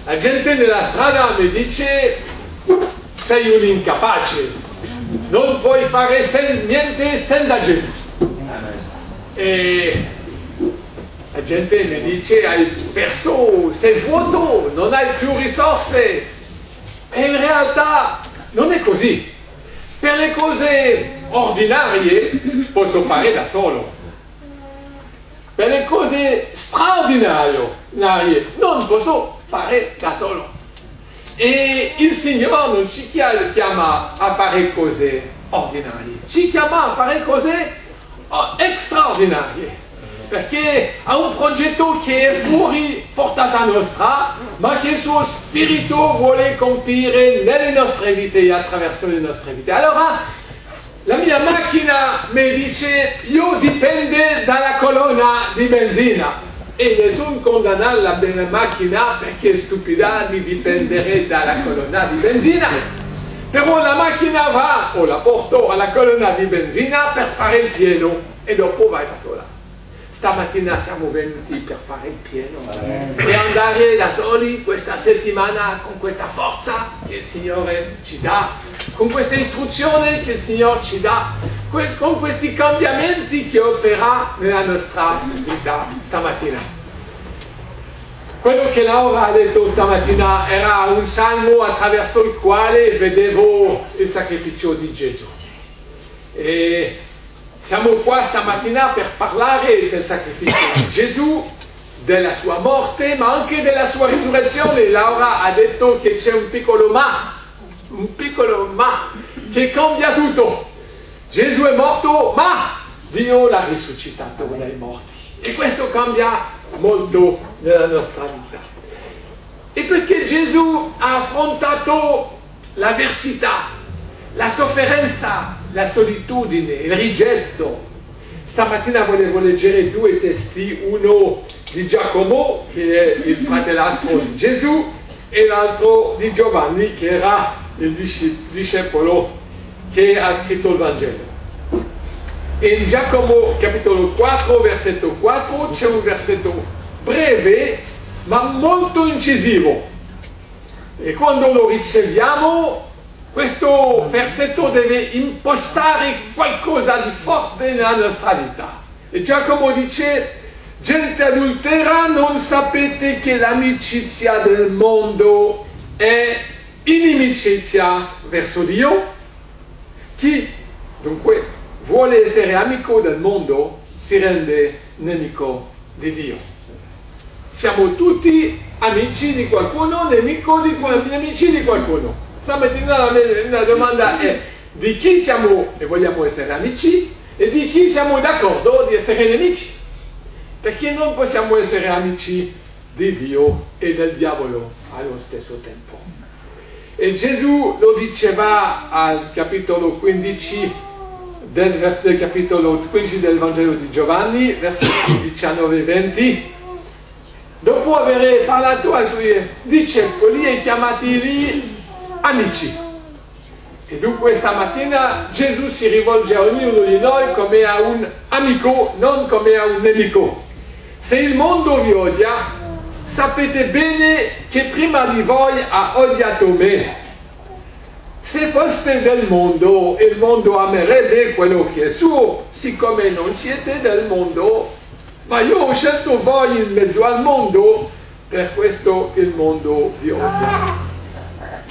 La gente nella strada mi dice: sei un incapace, non puoi fare niente senza Gesù. E la gente mi dice: hai perso, sei vuoto, non hai più risorse. E in realtà non è così. Per le cose ordinarie posso fare da solo. Per le cose straordinarie non posso fare da solo. E il Signore non ci chiama a fare cose ordinarie, ci chiama a fare cose straordinarie, perché ha un progetto che è fuori portata nostra, ma che il suo spirito vuole compiere nelle nostre vite e attraverso le nostre vite. Allora, la mia macchina mi dice: io dipende dalla colonna di benzina, e nessun condanna la mia macchina perché è stupida di dipendere dalla colonna di benzina. Però la macchina va, o la porto alla colonna di benzina per fare il pieno, e dopo vai da sola. Stamattina siamo venuti per fare il pieno e andare da soli questa settimana con questa forza che il Signore ci dà, con questa istruzione che il Signore ci dà, con questi cambiamenti che opera nella nostra vita stamattina. Quello che Laura ha detto stamattina era un salmo attraverso il quale vedevo il sacrificio di Gesù. E siamo qua stamattina per parlare del sacrificio di Gesù, della sua morte, ma anche della sua risurrezione. Laura ha detto che c'è un piccolo ma che cambia tutto. Gesù è morto, ma Dio l'ha risuscitato dai morti. E questo cambia molto nella nostra vita. E perché Gesù ha affrontato l'avversità, la sofferenza, la solitudine, il rigetto. Stamattina volevo leggere due testi, uno di Giacomo, che è il fratellastro di Gesù, e l'altro di Giovanni, che era il discepolo che ha scritto il Vangelo. In Giacomo capitolo 4, versetto 4, c'è un versetto breve ma molto incisivo, e quando lo riceviamo questo versetto deve impostare qualcosa di forte nella nostra vita. E Giacomo dice: gente adultera, non sapete che l'amicizia del mondo è inimicizia verso Dio? Chi dunque vuole essere amico del mondo si rende nemico di Dio. Siamo tutti amici di qualcuno, nemici di qualcuno. Stamattina la domanda è: di chi siamo e vogliamo essere amici, e di chi siamo d'accordo di essere nemici? Perché non possiamo essere amici di Dio e del diavolo allo stesso tempo. E Gesù lo diceva al capitolo 15 del capitolo 15 del Vangelo di Giovanni, versetti 19 e 20. Dopo aver parlato ai suoi discepoli e chiamati lì amici. E dunque stamattina Gesù si rivolge a ognuno di noi come a un amico, non come a un nemico. Se il mondo vi odia, sapete bene che prima di voi ha odiato me. Se foste del mondo, il mondo amerebbe quello che è suo. Siccome non siete del mondo, ma io ho scelto voi in mezzo al mondo, per questo il mondo vi odia.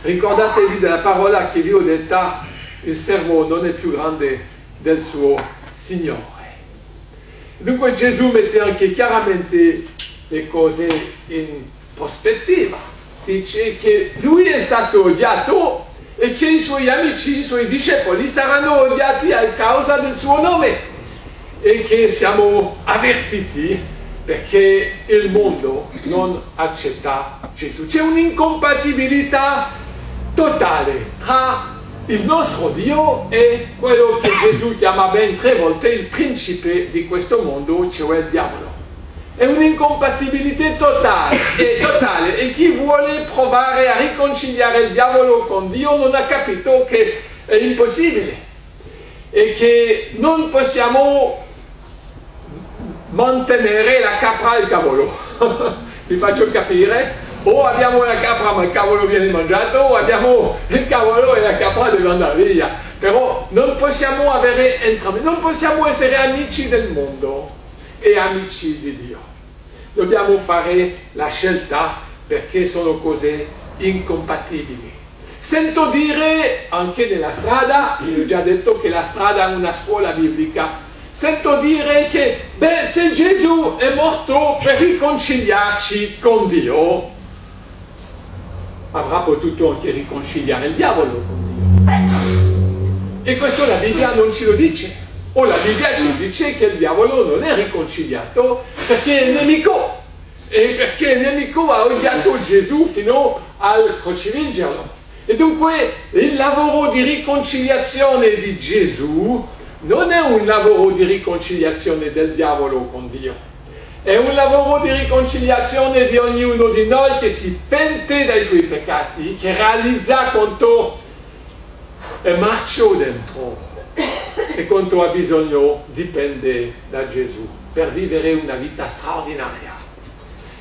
Ricordatevi della parola che vi ho detta: il servo non è più grande del suo Signore. Dunque Gesù mette anche chiaramente le cose in prospettiva. Dice che lui è stato odiato e che i suoi amici, i suoi discepoli saranno odiati a causa del suo nome, e che siamo avvertiti perché il mondo non accetta Gesù. C'è un'incompatibilità totale tra il nostro Dio e quello che Gesù chiama ben 3 volte il principe di questo mondo, cioè il diavolo. È un'incompatibilità totale, e chi vuole provare a riconciliare il diavolo con Dio non ha capito che è impossibile e che non possiamo mantenere la capra al cavolo. Vi faccio capire: o abbiamo la capra ma il cavolo viene mangiato, o abbiamo il cavolo e la capra deve andare via. Però non possiamo avere entrambi, non possiamo essere amici del mondo e amici di Dio. Dobbiamo fare la scelta perché sono cose incompatibili. Sento dire anche nella strada, io ho già detto che la strada è una scuola biblica, sento dire che se Gesù è morto per riconciliarci con Dio, avrà potuto anche riconciliare il diavolo con Dio. E questo la Bibbia non ce lo dice. O la Bibbia ci dice che il diavolo non è riconciliato perché è nemico. E perché il nemico ha odiato Gesù fino al crocifiggerlo. E dunque il lavoro di riconciliazione di Gesù non è un lavoro di riconciliazione del diavolo con Dio. È un lavoro di riconciliazione di ognuno di noi che si pente dai suoi peccati, che realizza quanto è marcio dentro e quanto ha bisogno dipende da Gesù per vivere una vita straordinaria.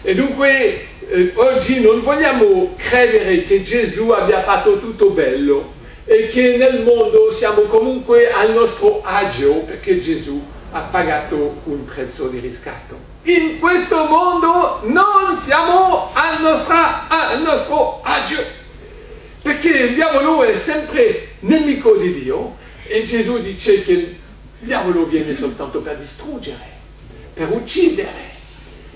E dunque oggi non vogliamo credere che Gesù abbia fatto tutto bello e che nel mondo siamo comunque al nostro agio perché Gesù ha pagato un prezzo di riscatto. In questo mondo non siamo al nostro agio perché il diavolo è sempre nemico di Dio e Gesù dice che il diavolo viene soltanto per distruggere, per uccidere.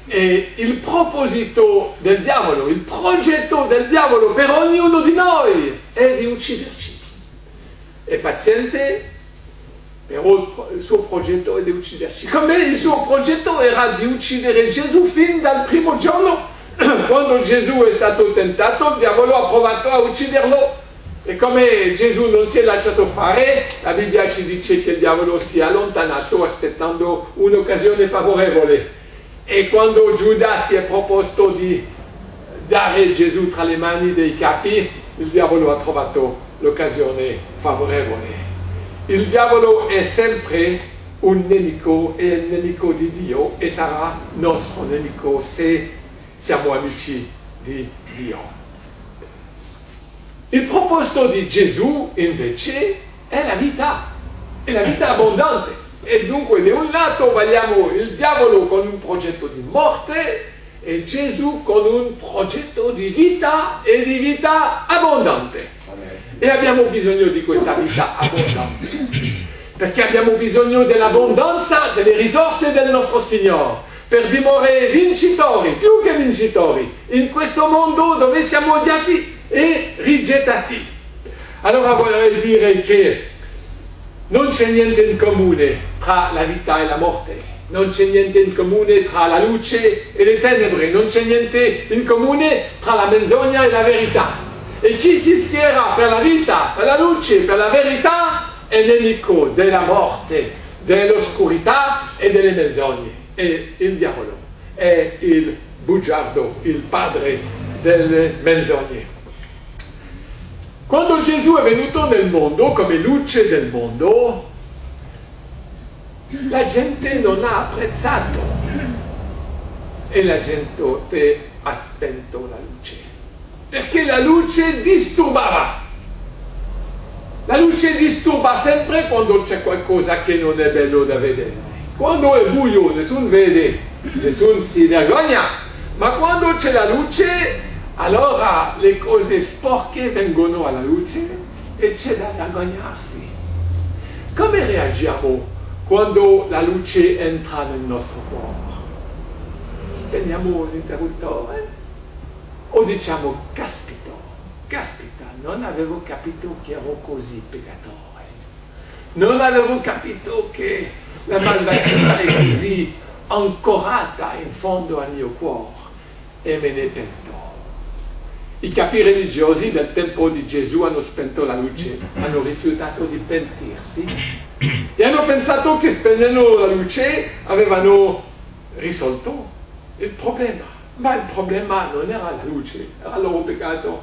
E il proposito del diavolo, il progetto del diavolo per ognuno di noi è di ucciderci. È paziente, però il suo progetto è di ucciderci. Come il suo progetto era di uccidere Gesù fin dal primo giorno, quando Gesù è stato tentato, il diavolo ha provato a ucciderlo. E come Gesù non si è lasciato fare, la Bibbia ci dice che il diavolo si è allontanato aspettando un'occasione favorevole. E quando Giuda si è proposto di dare Gesù tra le mani dei capi, il diavolo ha trovato l'occasione favorevole. Il diavolo è sempre un nemico, è il nemico di Dio e sarà nostro nemico se siamo amici di Dio. Il proposito di Gesù invece è la vita abbondante. E dunque da un lato vogliamo il diavolo con un progetto di morte e Gesù con un progetto di vita e di vita abbondante. E abbiamo bisogno di questa vita abbondante, perché abbiamo bisogno dell'abbondanza delle risorse del nostro Signore, per dimorare vincitori, più che vincitori, in questo mondo dove siamo odiati e rigettati. Allora vorrei dire che non c'è niente in comune tra la vita e la morte, non c'è niente in comune tra la luce e le tenebre, non c'è niente in comune tra la menzogna e la verità. E chi si schiera per la vita, per la luce, per la verità, è nemico della morte, dell'oscurità e delle menzogne. E il diavolo è il bugiardo, il padre delle menzogne. Quando Gesù è venuto nel mondo come luce del mondo, la gente non ha apprezzato e la gente ha spento la luce, perché la luce disturbava. La luce disturba sempre quando c'è qualcosa che non è bello da vedere. Quando è buio nessuno vede, nessuno si vergogna, ma quando c'è la luce allora le cose sporche vengono alla luce e c'è da vergognarsi. Come reagiamo quando la luce entra nel nostro cuore? Spegniamo l'interruttore? O diciamo, caspita, non avevo capito che ero così peccatore. Non avevo capito che la malvagità è così ancorata in fondo al mio cuore e me ne pento. I capi religiosi del tempo di Gesù hanno spento la luce, hanno rifiutato di pentirsi e hanno pensato che spegnendo la luce avevano risolto il problema. Ma il problema non era la luce, era il loro peccato.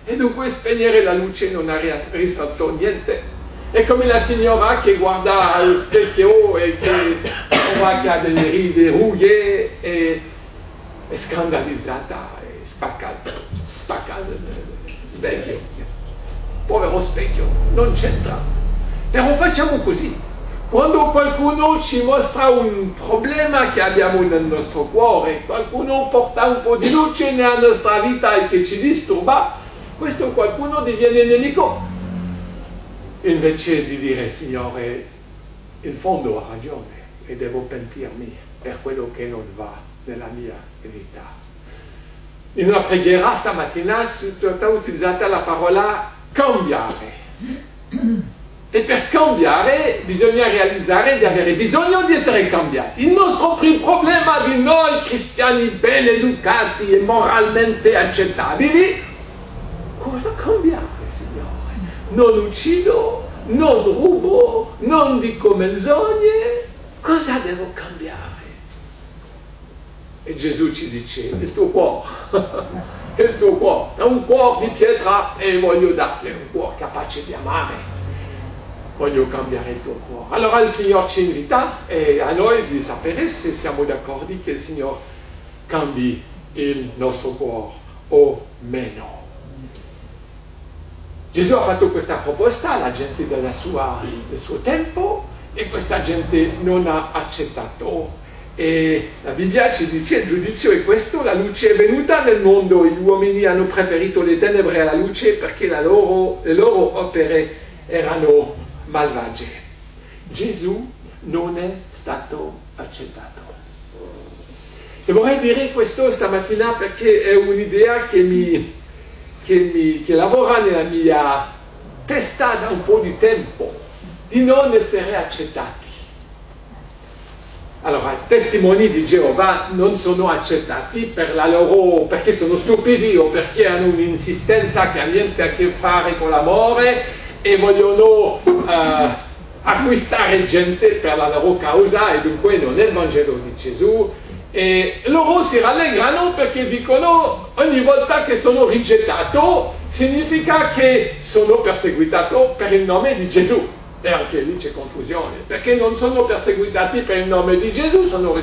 E dunque spegnere la luce non ha risolto niente. È come la signora che guarda allo specchio e che trova che ha delle ride rughe e è scandalizzata. spacca il specchio. Povero specchio, non c'entra. Però facciamo così. Quando qualcuno ci mostra un problema che abbiamo nel nostro cuore, qualcuno porta un po' di luce nella nostra vita e che ci disturba, questo qualcuno diviene nemico. Invece di dire, Signore, in fondo ha ragione e devo pentirmi per quello che non va nella mia vita. In una preghiera stamattina è stata utilizzata la parola cambiare. E per cambiare bisogna realizzare di avere bisogno di essere cambiati. Il nostro primo problema di noi cristiani ben educati e moralmente accettabili, cosa cambiare, Signore? Non uccido, non rubo, non dico menzogne, cosa devo cambiare? E Gesù ci dice, il tuo cuore, il tuo cuore, è un cuore di pietra e voglio darti un cuore capace di amare. Voglio cambiare il tuo cuore. Allora il Signore ci invita e a noi di sapere se siamo d'accordo che il Signore cambi il nostro cuore o meno. Gesù ha fatto questa proposta alla gente del suo tempo e questa gente non ha accettato. E la Bibbia ci dice il giudizio è questo: la luce è venuta nel mondo, gli uomini hanno preferito le tenebre alla luce perché le loro opere erano malvagie. Gesù non è stato accettato. E vorrei dire questo stamattina perché è un'idea che lavora nella mia testa da un po' di tempo, di non essere accettati. Allora, i testimoni di Geova non sono accettati perché sono stupidi o perché hanno un'insistenza che ha niente a che fare con l'amore e vogliono acquistare gente per la loro causa e dunque non è il Vangelo di Gesù. E loro si rallegrano perché dicono ogni volta che sono rigettato significa che sono perseguitato per il nome di Gesù. E anche lì c'è confusione, perché non sono perseguitati per il nome di Gesù, sono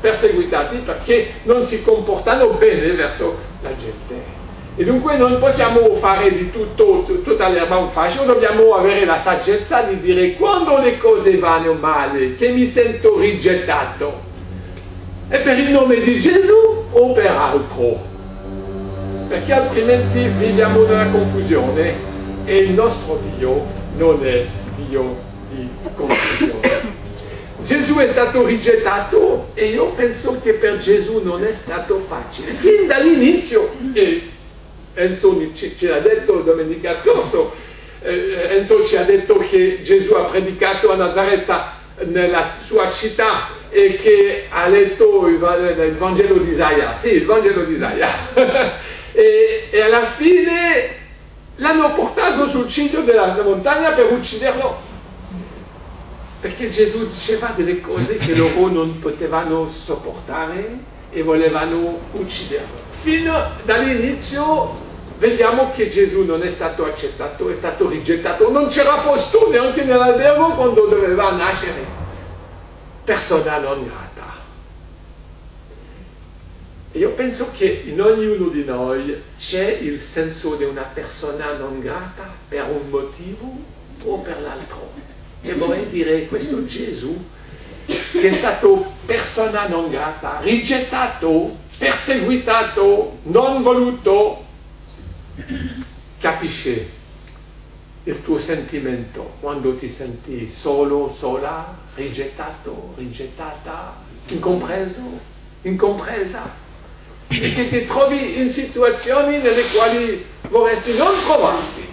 perseguitati perché non si comportano bene verso la gente. E dunque non possiamo fare di tutta l'erba un fascio, dobbiamo avere la saggezza di dire quando le cose vanno male, che mi sento rigettato, è per il nome di Gesù o per altro? Perché altrimenti viviamo nella confusione e il nostro Dio non è Dio di confusione. Gesù è stato rigettato e io penso che per Gesù non è stato facile. Fin dall'inizio, e Enzo ce l'ha detto domenica scorso, Enzo ci ha detto che Gesù ha predicato a Nazareta nella sua città e che ha letto il Vangelo di Isaia. Sì, il Vangelo di Isaia. e alla fine l'hanno portato sul ciglio della montagna per ucciderlo, perché Gesù diceva delle cose che loro non potevano sopportare e volevano ucciderlo. Fino dall'inizio vediamo che Gesù non è stato accettato, è stato rigettato, non c'era posto neanche nell'albergo quando doveva nascere. Persona non grata. Io penso che in ognuno di noi c'è il senso di una persona non grata per un motivo o per l'altro. E vorrei dire questo Gesù, che è stato persona non grata, rigettato, perseguitato, non voluto, capisce il tuo sentimento quando ti senti solo, sola, rigettato, rigettata, incompreso, incompresa. E che ti trovi in situazioni nelle quali vorresti non trovarti.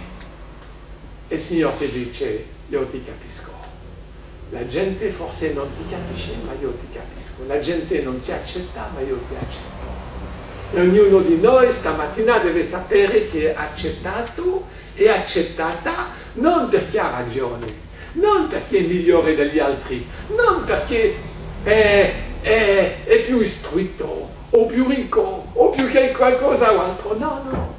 E il Signore ti dice, io ti capisco. La gente forse non ti capisce, ma io ti capisco. La gente non ti accetta, ma io ti accetto. E ognuno di noi stamattina deve sapere che è accettato e accettata non perché ha ragione, non perché è migliore degli altri, non perché è più istruito, o più ricco, o più che qualcosa o altro. No, no.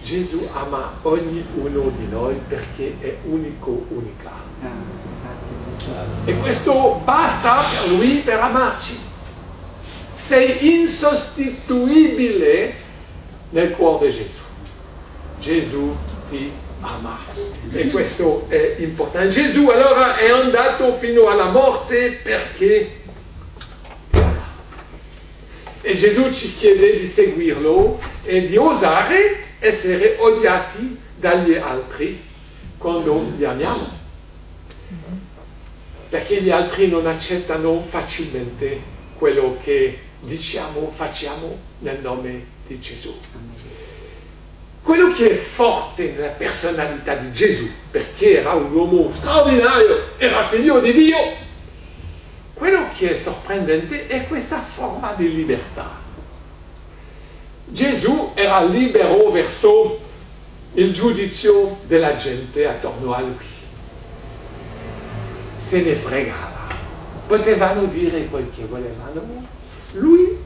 Gesù ama ognuno di noi perché è unico, unica. E questo basta per lui per amarci. sei insostituibile nel cuore di Gesù. Gesù ti ama. E questo è importante. Gesù allora è andato fino alla morte perché e Gesù ci chiede di seguirlo e di osare essere odiati dagli altri quando li amiamo. Perché gli altri non accettano facilmente quello che diciamo, facciamo nel nome di Gesù. Quello che è forte nella personalità di Gesù, perché era un uomo straordinario, era figlio di Dio, quello che è sorprendente è questa forma di libertà. Gesù era libero verso il giudizio della gente attorno a lui. Se ne fregava. Potevano dire quel che volevano. Lui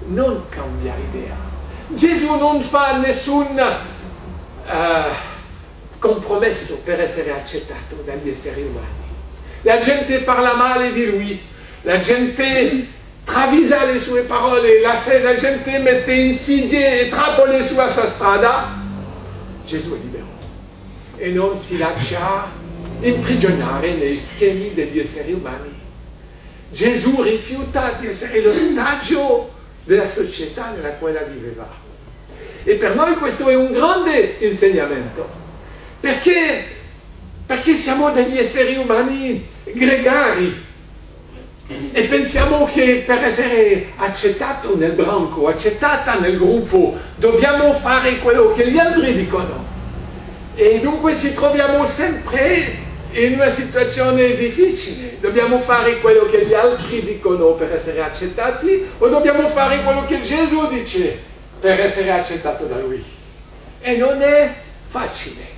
non cambia idea. Gesù non fa nessun compromesso per essere accettato dagli esseri umani. La gente parla male di lui. La gente travisa le sue parole, la gente mette insidie e trappole sulla sua strada. Gesù è libero e non si lascia imprigionare nei schemi degli esseri umani. Gesù rifiuta di essere lo stagio della società nella quale viveva. E per noi questo è un grande insegnamento, perché siamo degli esseri umani gregari. E pensiamo che per essere accettato nel branco, accettata nel gruppo, dobbiamo fare quello che gli altri dicono. E dunque ci troviamo sempre in una situazione difficile. Dobbiamo fare quello che gli altri dicono per essere accettati o dobbiamo fare quello che Gesù dice per essere accettato da Lui. E non è facile.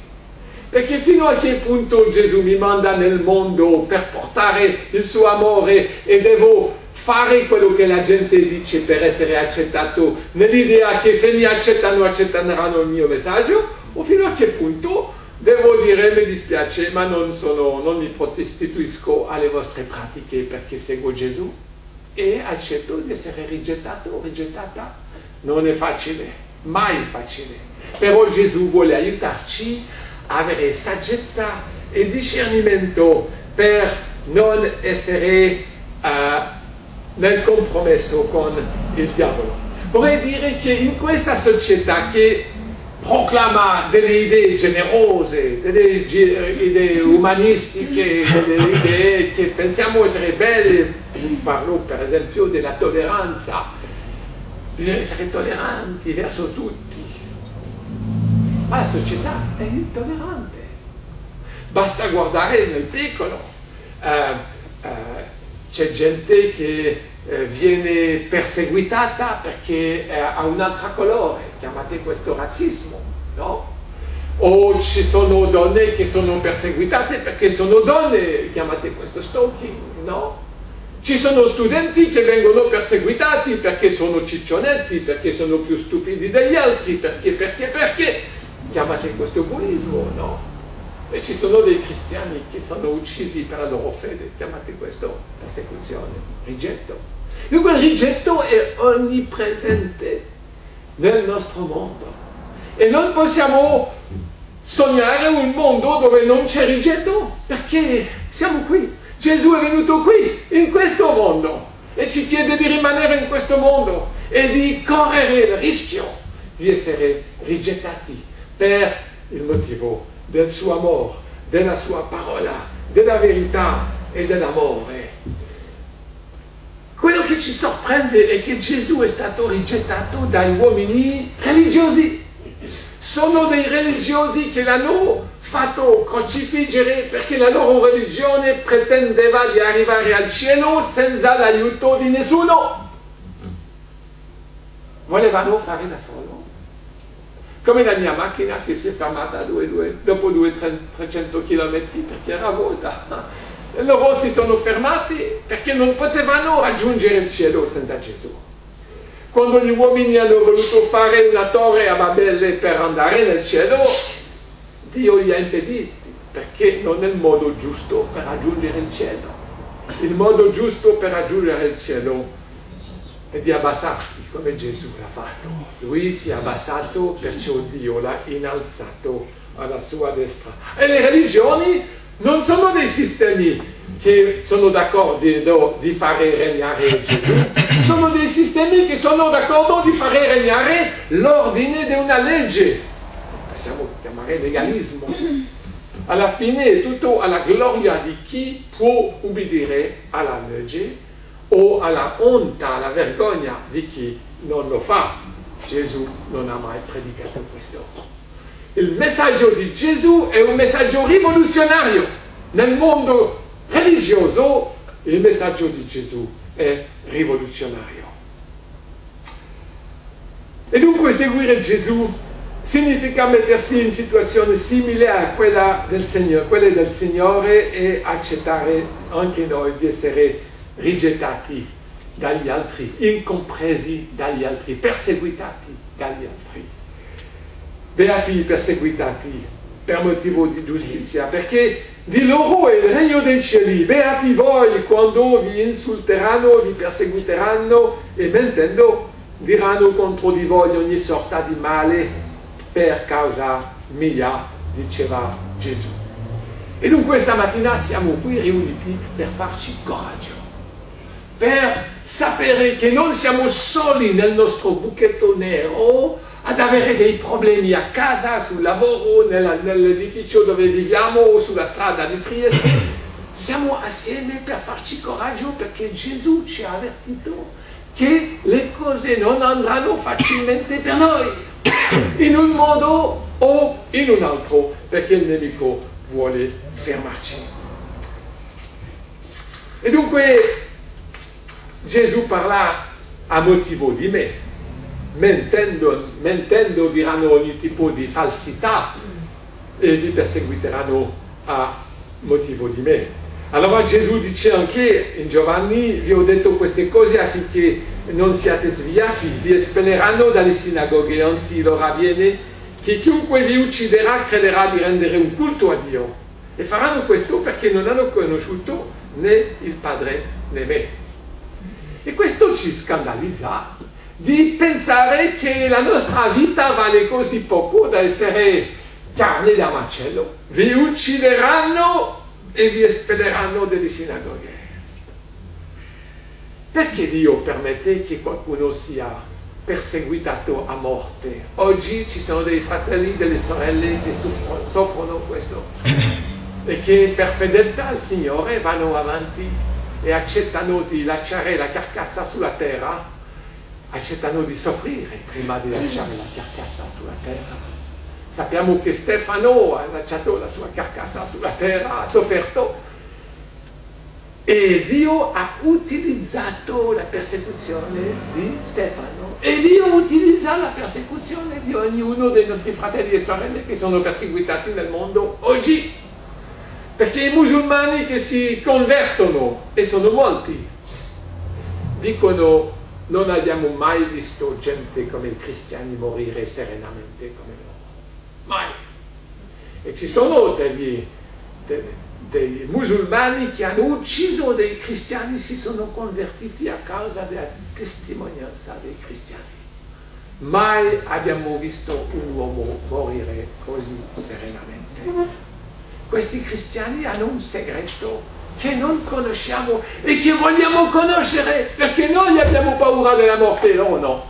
Perché fino a che punto Gesù mi manda nel mondo per portare il suo amore e devo fare quello che la gente dice per essere accettato nell'idea che se mi accettano accetteranno il mio messaggio? O fino a che punto devo dire mi dispiace ma non mi prostituisco alle vostre pratiche perché seguo Gesù e accetto di essere rigettato o rigettata? Non è facile, mai facile. Però Gesù vuole aiutarci avere saggezza e discernimento per non essere nel compromesso con il diavolo. Vorrei dire che in questa società che proclama delle idee generose, delle idee umanistiche, delle idee che pensiamo essere belle, parlo per esempio della tolleranza, bisogna essere tolleranti verso tutti. Ma la società è intollerante. Basta guardare nel piccolo. C'è gente che viene perseguitata perché ha un altro colore, chiamate questo razzismo, no? O ci sono donne che sono perseguitate perché sono donne, chiamate questo stalking, no? Ci sono studenti che vengono perseguitati perché sono ciccionetti, perché sono più stupidi degli altri, perché chiamate questo buonismo, no? E ci sono dei cristiani che sono uccisi per la loro fede, chiamate questo persecuzione, rigetto. Dunque il rigetto è onnipresente nel nostro mondo e non possiamo sognare un mondo dove non c'è rigetto perché siamo qui. Gesù è venuto qui, in questo mondo e ci chiede di rimanere in questo mondo e di correre il rischio di essere rigettati per il motivo del suo amore, della sua parola, della verità e dell'amore. Quello che ci sorprende è che Gesù è stato rigettato dai uomini religiosi. Sono dei religiosi che l'hanno fatto crocifiggere perché la loro religione pretendeva di arrivare al cielo senza l'aiuto di nessuno. Volevano fare da solo. Come la mia macchina che si è fermata dopo 200-300 km perché era vuota. E loro si sono fermati perché non potevano raggiungere il cielo senza Gesù. Quando gli uomini hanno voluto fare una torre a Babele per andare nel cielo, Dio li ha impediti perché non è il modo giusto per raggiungere il cielo. Il modo giusto per raggiungere il cielo e di abbassarsi come Gesù l'ha fatto. Lui si è abbassato, perciò Dio l'ha innalzato alla sua destra. E le religioni non sono dei sistemi che sono d'accordo di fare regnare Gesù, sono dei sistemi che sono d'accordo di fare regnare l'ordine di una legge. Possiamo chiamare legalismo. Alla fine è tutto alla gloria di chi può ubbidire alla legge o alla onta, alla vergogna di chi non lo fa. Gesù non ha mai predicato questo. Il messaggio di Gesù è un messaggio rivoluzionario. Nel mondo religioso il messaggio di Gesù è rivoluzionario. E dunque seguire Gesù significa mettersi in situazione simile a quelle del Signore e accettare anche noi di essere rigettati dagli altri, incompresi dagli altri, perseguitati dagli altri. Beati i perseguitati per motivo di giustizia, perché di loro è il regno dei cieli. Beati voi quando vi insulteranno, vi perseguiteranno e mentendo diranno contro di voi ogni sorta di male per causa mia, diceva Gesù. E dunque stamattina siamo qui riuniti per farci coraggio, per sapere che non siamo soli nel nostro buchetto nero ad avere dei problemi a casa, sul lavoro, nell'edificio dove viviamo o sulla strada di Trieste. Siamo assieme per farci coraggio perché Gesù ci ha avvertito che le cose non andranno facilmente per noi, in un modo o in un altro, perché il nemico vuole fermarci. E dunque Gesù parla a motivo di me, mentendo diranno ogni tipo di falsità e vi perseguiteranno a motivo di me. Allora Gesù dice anche in Giovanni: vi ho detto queste cose affinché non siate sviati, vi espelleranno dalle sinagoghe, anzi l'ora viene che chiunque vi ucciderà crederà di rendere un culto a Dio, e faranno questo perché non hanno conosciuto né il Padre né me. E questo ci scandalizza di pensare che la nostra vita vale così poco da essere carne da macello. Vi uccideranno e vi espelleranno dalle sinagoghe. Perché Dio permette che qualcuno sia perseguitato a morte? Oggi ci sono dei fratelli e delle sorelle che soffrono questo e che per fedeltà al Signore vanno avanti e accettano di lasciare la carcassa sulla terra, accettano di soffrire prima di lasciare la carcassa sulla terra. Sappiamo che Stefano ha lasciato la sua carcassa sulla terra, ha sofferto, e Dio ha utilizzato la persecuzione di Stefano, e Dio utilizza la persecuzione di ognuno dei nostri fratelli e sorelle che sono perseguitati nel mondo oggi, perché i musulmani che si convertono, e sono molti, dicono: non abbiamo mai visto gente come i cristiani morire serenamente come loro, mai. E ci sono dei musulmani che hanno ucciso dei cristiani, si sono convertiti a causa della testimonianza dei cristiani. Mai abbiamo visto un uomo morire così serenamente. Questi cristiani hanno un segreto che non conosciamo e che vogliamo conoscere, perché noi abbiamo paura della morte, loro no.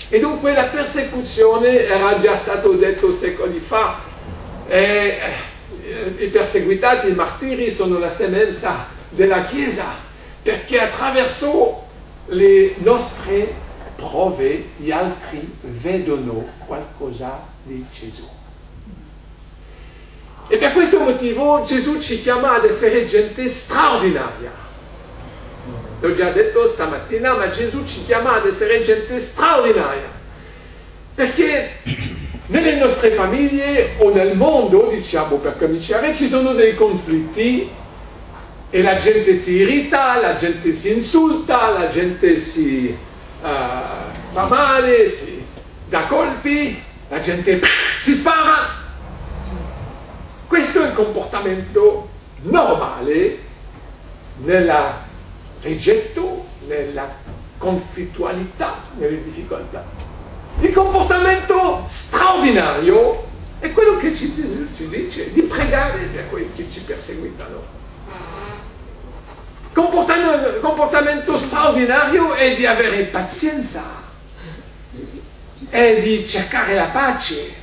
E dunque la persecuzione era già stato detto secoli fa. I perseguitati, i martiri, sono la semenza della Chiesa, perché attraverso le nostre prove gli altri vedono qualcosa di Gesù. E per questo motivo Gesù ci chiama ad essere gente straordinaria. L'ho già detto stamattina, ma Gesù ci chiama ad essere gente straordinaria, perché nelle nostre famiglie o nel mondo, diciamo per cominciare, ci sono dei conflitti e la gente si irrita, la gente si insulta, la gente si fa male, si dà colpi, la gente si spara. Questo è il comportamento normale nel rigetto, nella conflittualità, nelle difficoltà. Il comportamento straordinario è quello che Gesù ci dice, di pregare per quelli che ci perseguitano. Comportamento straordinario è di avere pazienza, è di cercare la pace,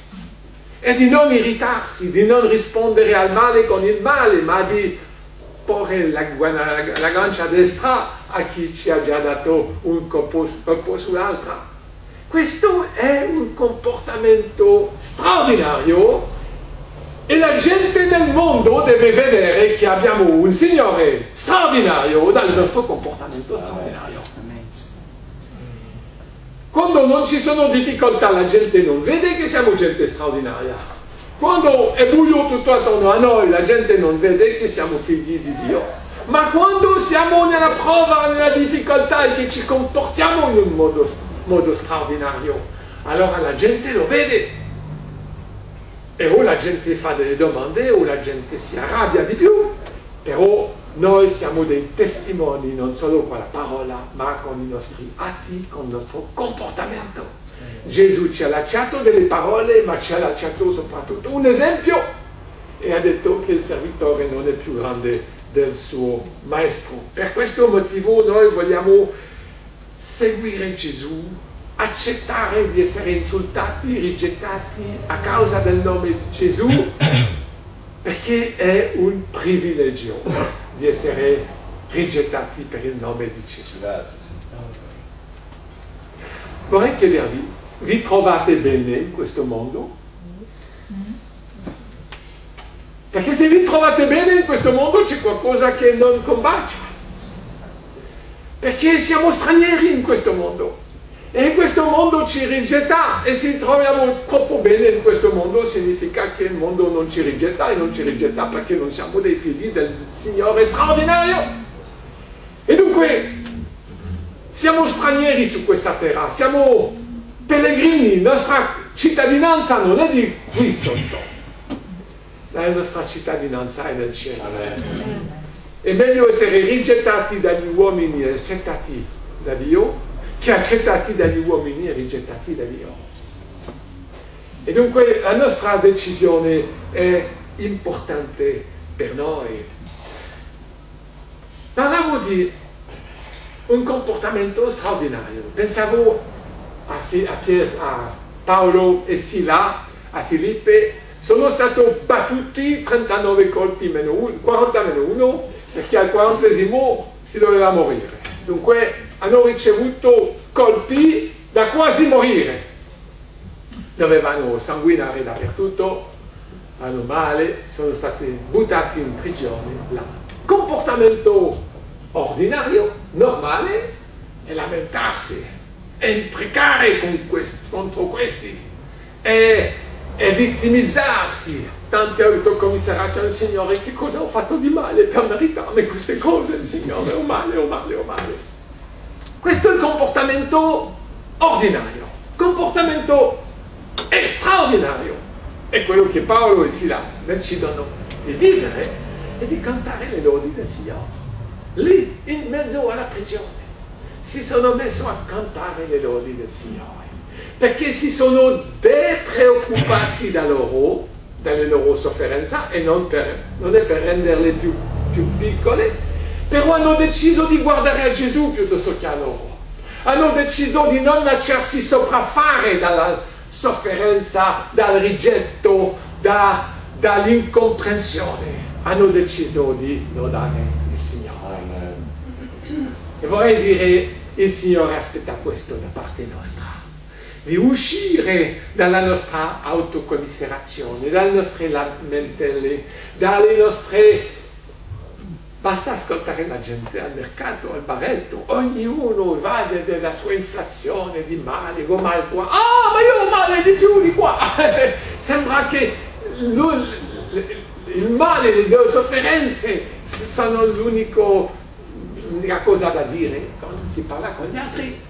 è di non irritarsi, di non rispondere al male con il male, ma di porre la guancia destra a chi ci ha già dato un colpo sull'altra. Questo è un comportamento straordinario e la gente nel mondo deve vedere che abbiamo un Signore straordinario dal nostro comportamento straordinario. Quando non ci sono difficoltà la gente non vede che siamo gente straordinaria. Quando è buio tutto attorno a noi la gente non vede che siamo figli di Dio. Ma quando siamo nella prova, nella difficoltà e che ci comportiamo in un modo straordinario, allora la gente lo vede. E o la gente fa delle domande o la gente si arrabbia di più, però noi siamo dei testimoni non solo con la parola ma con i nostri atti, con il nostro comportamento. Gesù ci ha lasciato delle parole ma ci ha lasciato soprattutto un esempio e ha detto che il servitore non è più grande del suo maestro. Per questo motivo noi vogliamo seguire Gesù, accettare di essere insultati, rigettati a causa del nome di Gesù, perché è un privilegio di essere rigettati per il nome di Gesù. Vorrei chiedervi, vi trovate bene in questo mondo? Perché se vi trovate bene in questo mondo c'è qualcosa che non combacia. Perché siamo stranieri in questo mondo. E questo mondo ci rigetta e se troviamo troppo bene in questo mondo significa che il mondo non ci rigetta e non ci rigetta perché non siamo dei figli del Signore straordinario. E dunque siamo stranieri su questa terra, siamo pellegrini, nostra cittadinanza non è di qui sotto, la nostra cittadinanza è nel cielo. È meglio essere rigettati dagli uomini e accettati da Dio che accettati dagli uomini e rigettati da Dio. E dunque la nostra decisione è importante per noi. Parlavo di un comportamento straordinario. Pensavo a Paolo e Sila, a Filippe, sono stati battuti 39 colpi meno 1, 40 meno 1, perché al 40esimo si doveva morire. Dunque hanno ricevuto colpi da quasi morire, dovevano sanguinare dappertutto, hanno male, sono stati buttati in prigione là. Comportamento ordinario, normale, è lamentarsi, è imprecare contro questi, è vittimizzarsi, tante autocommiserazioni, Signore, che cosa ho fatto di male per meritarmi queste cose, Signore, ho male, ho male, ho male. Questo è il comportamento ordinario, comportamento straordinario. È quello che Paolo e Silas decidono di vivere e di cantare le lodi del Signore. Lì, in mezzo alla prigione, si sono messi a cantare le lodi del Signore, perché si sono preoccupati dalle loro sofferenze e non è per renderle più piccole, però hanno deciso di guardare a Gesù piuttosto che a loro. Hanno deciso di non lasciarsi sopraffare dalla sofferenza, dal rigetto, dall'incomprensione. Hanno deciso di lodare il Signore. E vorrei dire, il Signore aspetta questo da parte nostra, di uscire dalla nostra autocommiserazione, dalle nostre lamentele, dalle nostre... Basta ascoltare la gente al mercato, al baretto, ognuno va della sua inflazione di male, ho male qua, ma io ho male di più di qua. Sembra che il male, le sofferenze sono l'unica cosa da dire quando si parla con gli altri.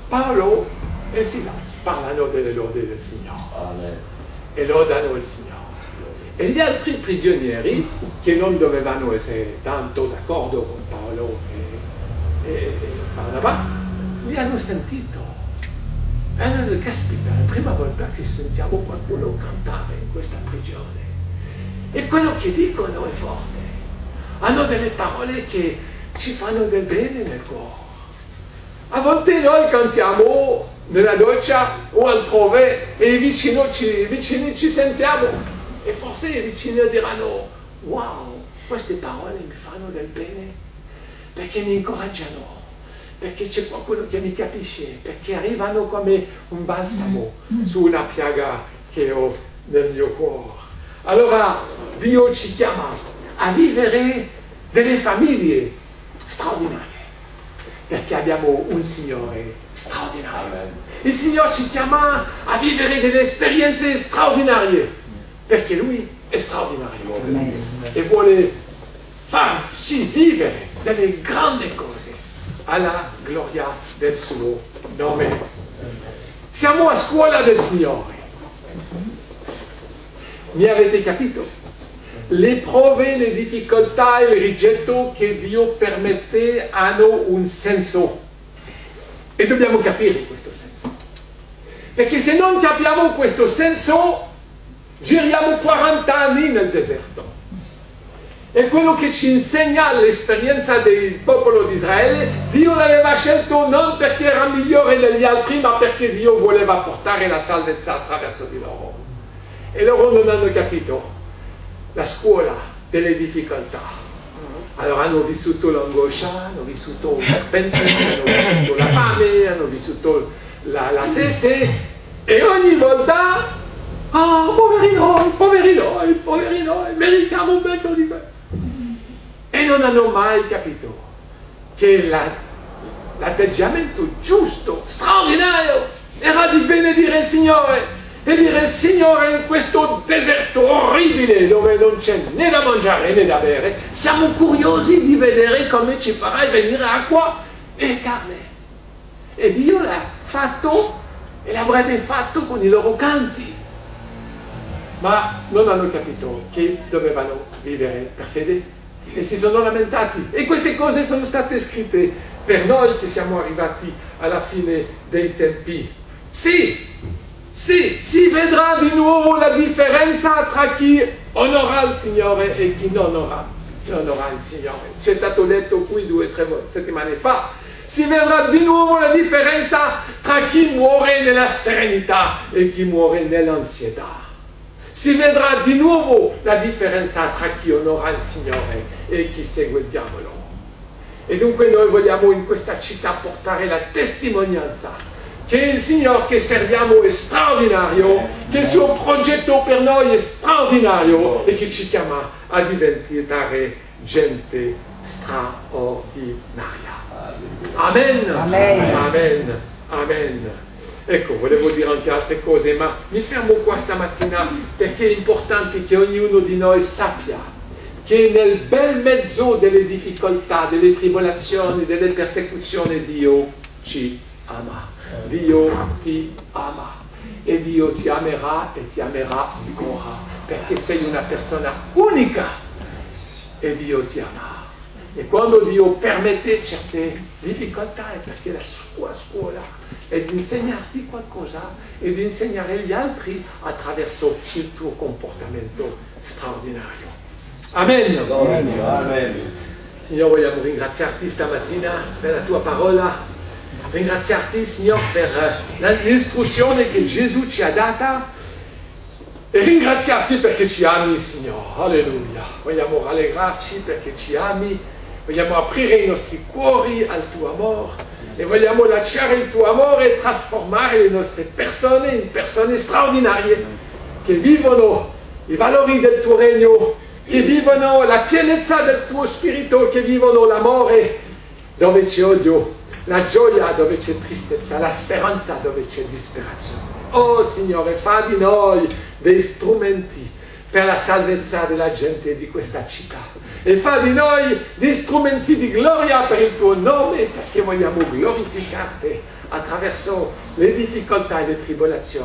Paolo e Silas parlano delle lodi del Signore. Amen. E lodano il Signore. E gli altri prigionieri, che non dovevano essere tanto d'accordo con Paolo e Barnaba, li hanno sentito. E hanno detto, caspita, è la prima volta che sentiamo qualcuno cantare in questa prigione. E quello che dicono è forte. Hanno delle parole che ci fanno del bene nel cuore. A volte noi cantiamo nella doccia o altrove e i vicini ci sentiamo e forse i vicini diranno wow, queste parole mi fanno del bene perché mi incoraggiano, perché c'è qualcuno che mi capisce, perché arrivano come un balsamo su una piaga che ho nel mio cuore. Allora Dio ci chiama a vivere delle famiglie straordinarie, perché abbiamo un Signore straordinario. Il Signore ci chiama a vivere delle esperienze straordinarie, perché Lui è straordinario e vuole farci vivere delle grandi cose alla gloria del suo nome. Siamo a scuola del Signore. Mi avete capito? Le prove, le difficoltà e il rigetto che Dio permette hanno un senso e dobbiamo capire questo senso, perché se non capiamo questo senso giriamo 40 anni nel deserto. E quello che ci insegna l'esperienza del popolo di Israele, Dio l'aveva scelto non perché era migliore degli altri, ma perché Dio voleva portare la salvezza attraverso di loro. E loro non hanno capito la scuola delle difficoltà. Allora hanno vissuto l'angoscia, hanno vissuto i serpenti, hanno vissuto la fame, hanno vissuto la sete e ogni volta, poveri noi, meritiamo meglio di me. E non hanno mai capito che l'atteggiamento giusto, straordinario, era di benedire il Signore e dire Signore, in questo deserto orribile dove non c'è né da mangiare né da bere, siamo curiosi di vedere come ci farai venire acqua e carne. E Dio l'ha fatto e l'avrebbe fatto con i loro canti, ma non hanno capito che dovevano vivere per fede e si sono lamentati. E queste cose sono state scritte per noi che siamo arrivati alla fine dei tempi. Sì, si vedrà di nuovo la differenza tra chi onora il Signore e chi non onora il Signore. C'è stato detto qui 2 o 3 settimane fa. Si vedrà di nuovo la differenza tra chi muore nella serenità e chi muore nell'ansietà. Si vedrà di nuovo la differenza tra chi onora il Signore e chi segue il diavolo. E dunque noi vogliamo in questa città portare la testimonianza che il Signore che serviamo è straordinario, che il suo progetto per noi è straordinario e che ci chiama a diventare gente straordinaria. Amen. Amen. Amen. Amen. Ecco, volevo dire anche altre cose, ma mi fermo qua stamattina perché è importante che ognuno di noi sappia che nel bel mezzo delle difficoltà, delle tribolazioni, delle persecuzioni, Dio ci ama. Dio ti ama e Dio ti amerà e ti amerà ancora perché sei una persona unica e Dio ti ama. E quando Dio permette certe difficoltà è perché la sua scuola è di insegnarti qualcosa e di insegnare gli altri attraverso il tuo comportamento straordinario. Amen. Amen. Signore, vogliamo ringraziarti stamattina per la tua parola. Ringraziarti, Signore, per l'istruzione che Gesù ci ha data e ringraziarti perché ci ami, Signore. Alleluia. Vogliamo rallegrarci perché ci ami, vogliamo aprire i nostri cuori al tuo amore e vogliamo lasciare il tuo amore e trasformare le nostre persone in persone straordinarie che vivono i valori del tuo regno, che vivono la pienezza del tuo spirito, che vivono l'amore dove c'è odio, la gioia dove c'è tristezza, la speranza dove c'è disperazione. Oh Signore, fa di noi dei strumenti per la salvezza della gente di questa città e fa di noi dei strumenti di gloria per il tuo nome, perché vogliamo glorificarti attraverso le difficoltà e le tribolazioni.